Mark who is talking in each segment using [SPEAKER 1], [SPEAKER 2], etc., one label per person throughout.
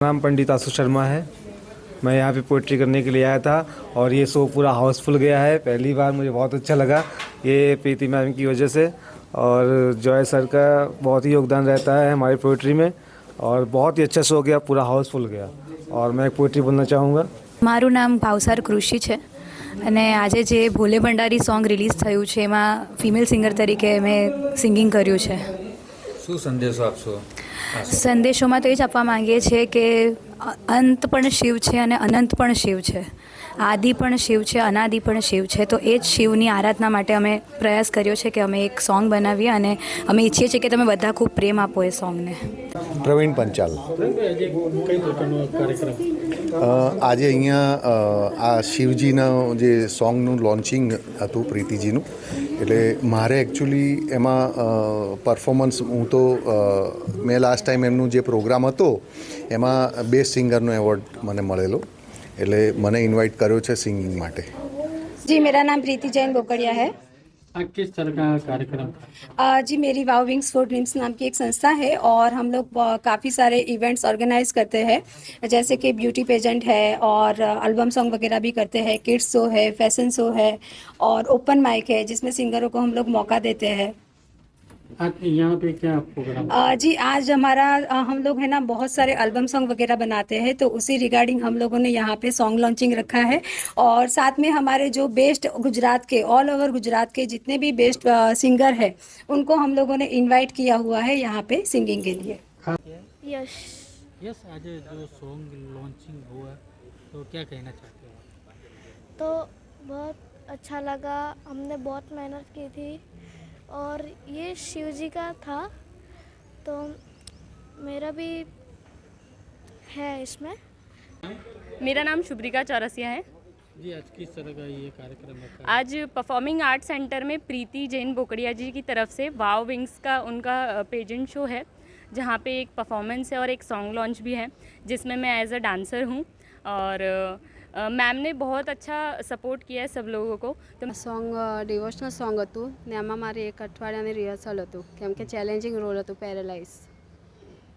[SPEAKER 1] नाम पंडित आशु शर्मा है। मैं यहाँ पे पोइट्री करने के लिए आया था और ये शो पूरा हाउसफुल गया है। पहली बार मुझे बहुत अच्छा लगा ये प्रीति मैम की वजह से, और जॉय सर का बहुत ही योगदान रहता है हमारी पोइट्री में, और बहुत ही अच्छा शो गया, पूरा हाउसफुल गया। और मैं एक पोइट्री बोलना चाहूँगा।
[SPEAKER 2] મારું નામ ભાવસાર કૃષિ છે અને આજે જે ભોલે ભંડારી સોંગ રિલીઝ થયું છે એમાં ફિમેલ સિંગર તરીકે મેં સિંગિંગ કર્યું છે।
[SPEAKER 3] શું સંદેશો આપશો?
[SPEAKER 2] સંદેશોમાં તો એ જ આપવા માંગીએ છીએ કે અંત પણ શિવ છે અને અનંત પણ શિવ છે, આદિ પણ શિવ છે, અનાદિ પણ શિવ છે। તો એ જ શિવની આરાધના માટે અમે પ્રયાસ કર્યો છે કે અમે એક સોંગ બનાવીએ અને અમે ઈચ્છીએ છીએ કે તમે બધા ખૂબ પ્રેમ આપો એ સોંગને।
[SPEAKER 4] પ્રવીણ પંચાલ। આજે અહીંયા આ શિવજીના જે સોંગનું લોન્ચિંગ હતું પ્રીતિજીનું, એટલે મારે એકચ્યુઅલી એમાં પરફોર્મન્સ હું તો મેં લાસ્ટ ટાઈમ એમનું જે પ્રોગ્રામ હતો એમાં બેસ્ટ સિંગરનો એવોર્ડ મને મળેલો, એટલે મને ઇન્વાઇટ કર્યો છે સિંગિંગ માટે।
[SPEAKER 5] जी, मेरा नाम प्रीति जैन बोकड़िया है।
[SPEAKER 6] किस तरह का कार्यक्रम?
[SPEAKER 5] जी, मेरी वाव विंग्स फॉर ड्रीम्स नाम की एक संस्था है और हम लोग काफ़ी सारे इवेंट्स ऑर्गेनाइज करते हैं, जैसे कि ब्यूटी पेजेंट है और एल्बम सॉन्ग वगैरह भी करते हैं, किड्स शो है, फैशन शो है और ओपन माइक है जिसमें सिंगरों को हम लोग मौका देते हैं।
[SPEAKER 6] आज यहाँ पे क्या प्रोग्राम?
[SPEAKER 5] जी, आज हमारा हम लोग है ना बहुत सारे एल्बम सॉन्ग वगैरह बनाते हैं, तो उसी रिगार्डिंग हम लोगों ने यहाँ पे सॉन्ग लॉन्चिंग रखा है। और साथ में हमारे जो बेस्ट गुजरात के ऑल ओवर गुजरात के जितने भी बेस्ट सिंगर है उनको हम लोगों ने इनवाइट किया हुआ है यहाँ पे सिंगिंग के लिए।
[SPEAKER 7] यस
[SPEAKER 6] यस, आज जो सॉन्ग लॉन्चिंग हुआ तो क्या कहना चाहते हो?
[SPEAKER 7] तो बहुत अच्छा लगा, हमने बहुत मेहनत की थी और ये शिव जी का था, तो मेरा भी है इसमें।
[SPEAKER 8] मेरा नाम शुभ्रिका चौरसिया है।
[SPEAKER 6] जी, आज किस तरह का ये कार्यक्रम है?
[SPEAKER 8] आज परफॉर्मिंग आर्ट सेंटर में प्रीति जैन बोकड़िया जी की तरफ से वाव विंग्स का उनका पेजेंट शो है, जहाँ पे एक परफॉर्मेंस है और एक सॉन्ग लॉन्च भी है, जिसमें मैं एज अ डांसर हूँ। और मैम ने बहुत अच्छा सपोर्ट किया है सब लोगों को। तो
[SPEAKER 9] સોંગ ડિવોશનલ સોંગ હતું ને આમાં મારે એક અઠવાડિયાની રિહર્સલ હતું, કેમ કે ચેલેન્જિંગ રોલ હતું પેરેલાઇઝ।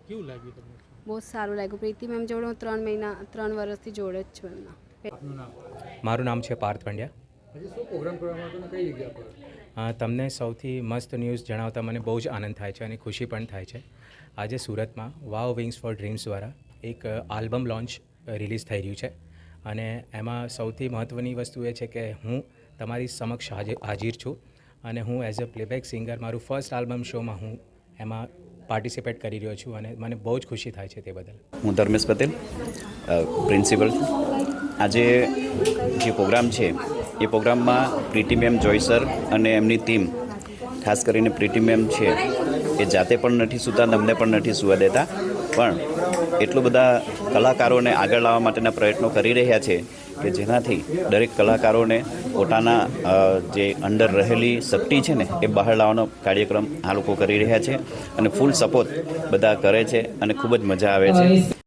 [SPEAKER 6] કેવું લાગ્યું તમને?
[SPEAKER 9] બહુ સારું લાગ્યું। પ્રીતિ મેમ જોડે હું 3 વર્ષથી જોડે જ છું એમના।
[SPEAKER 6] આપનું નામ?
[SPEAKER 10] મારું નામ છે પાર્થ પંડ્યા।
[SPEAKER 6] શું પ્રોગ્રામ કરવામાં હતો ને કઈ જગ્યા પર?
[SPEAKER 10] તમને સૌથી મસ્ત ન્યૂઝ જણાવતા મને બહુ જ આનંદ થાય છે અને ખુશી પણ થાય છે। આજે સુરતમાં વાવ વિંગ્સ ફોર ડ્રીમ્સ દ્વારા એક આલ્બમ લોન્ચ રિલીઝ થઈ રહ્યું છે, અને એમાં સૌથી મહત્ત્વની વસ્તુ એ છે કે હું તમારી સમક્ષ હાજર છું અને હું એઝ અ પ્લેબેક સિંગર મારું ફર્સ્ટ આલ્બમ શોમાં હું એમાં પાર્ટિસિપેટ કરી રહ્યો છું અને મને બહુ જ ખુશી થાય છે તે બદલ।
[SPEAKER 11] હું ધર્મેશ પટેલ, પ્રિન્સિપલ। આજે જે પ્રોગ્રામ છે એ પ્રોગ્રામમાં પ્રીતિ મેમ, જોય સર અને એમની ટીમ, ખાસ કરીને પ્રીતિ મેમ છે એ જાતે પણ નથી સૂતા, અમને પણ નથી સૂવા દેતા, પણ એટલું બધા કલાકારોને આગળ લાવવા માટેના પ્રયત્નો કરી રહ્યા છે કે જેનાથી દરેક કલાકારોને પોતાના જે અંદર રહેલી શક્તિ છે ને એ બહાર લાવવાનો કાર્યક્રમ આ લોકો કરી રહ્યા છે અને ફૂલ સપોર્ટ બધા કરે છે અને ખૂબ જ મજા આવે છે।